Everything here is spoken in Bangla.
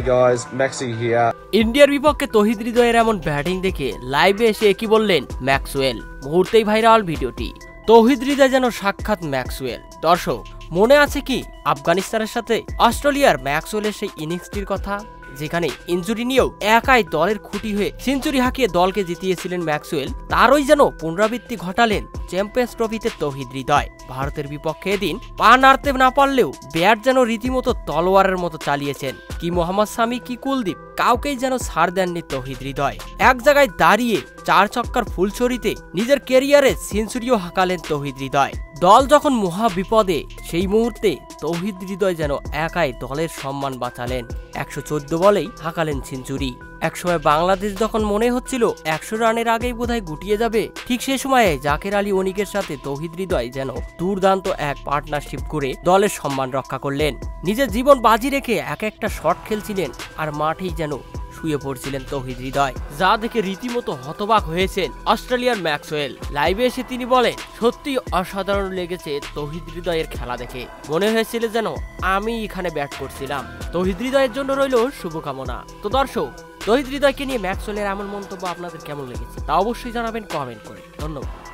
guys, Maxi here. ইন্ডিয়ার বিপক্ষে তৌহিদ হৃদয়ের এমন ব্যাটিং দেখে লাইভে এসে একই বললেন ম্যাক্সওয়েল। মুহূর্তেই ভাইরাল ভিডিওটি। তৌহিদ হৃদয় যেন সাক্ষাৎ ম্যাক্সওয়েল। দর্শক, মনে আছে কি আফগানিস্তানের সাথে অস্ট্রেলিয়ার ম্যাক্সওয়েলের সেই ইনিংসটির কথা, যেখানে ইনজুরি নিয়েও একাই দলের খুঁটি হয়ে সেঞ্চুরি হাঁকিয়ে দলকে জিতিয়েছিলেন ম্যাক্সওয়েল? তারই যেন পুনরাবৃত্তি ঘটালেন চ্যাম্পিয়ন্স ট্রফিতে তৌহিদ হৃদয়। ভারতের বিপক্ষে এদিন পা নাড়তে না পারলেও ব্যাট যেন রীতিমতো তলোয়ারের মতো চালিয়েছেন। কি মোহাম্মদ শামি, কি কুলদীপ, কাউকেই যেন ছাড় দেননি তৌহিদ হৃদয়। এক জায়গায় দাঁড়িয়ে 4 ছক্কার ফুলছড়িতে নিজের ক্যারিয়ারে সেঞ্চুরিও হাঁকালেন তৌহিদ হৃদয়। দল যখন মহা বিপদে, সেই মুহূর্তে তৌহিদ হৃদয় যেন একাই দলের সম্মান বাঁচালেন। 114 বলেই হাঁকালেন সেঞ্চুরি। একসময় বাংলাদেশ যখন মনে হচ্ছিল 100 রানের আগেই বোধহয় গুটিয়ে যাবে, ঠিক সে সময়ে জাকের আলী অনিকের সাথে তৌহিদ হৃদয় যেন দুর্দান্ত এক পার্টনারশিপ করে দলের সম্মান রক্ষা করলেন। নিজের জীবন বাজি রেখে এক একটা শট খেলছিলেন, আর মাঠেই যেন শুয়ে পড়ছিলেন তৌহিদ হৃদয়, যা দেখে রীতিমতো হতবাক হয়েছেন অস্ট্রেলিয়ার ম্যাক্সওয়েল। লাইভে এসে তিনি বলেন, সত্যি অসাধারণ লেগেছে তৌহিদ হৃদয়ের খেলা দেখে। মনে হয়েছিল যেন আমি এখানে ব্যাট করছিলাম। তৌহিদ হৃদয়ের জন্য রইল শুভকামনা। তো দর্শক, তৌহিদ হৃদয়কে নিয়ে ম্যাক্সওয়েলের এমন মন্তব্য আপনাদের কেমন লেগেছে তা অবশ্যই জানাবেন কমেন্ট করে। ধন্যবাদ।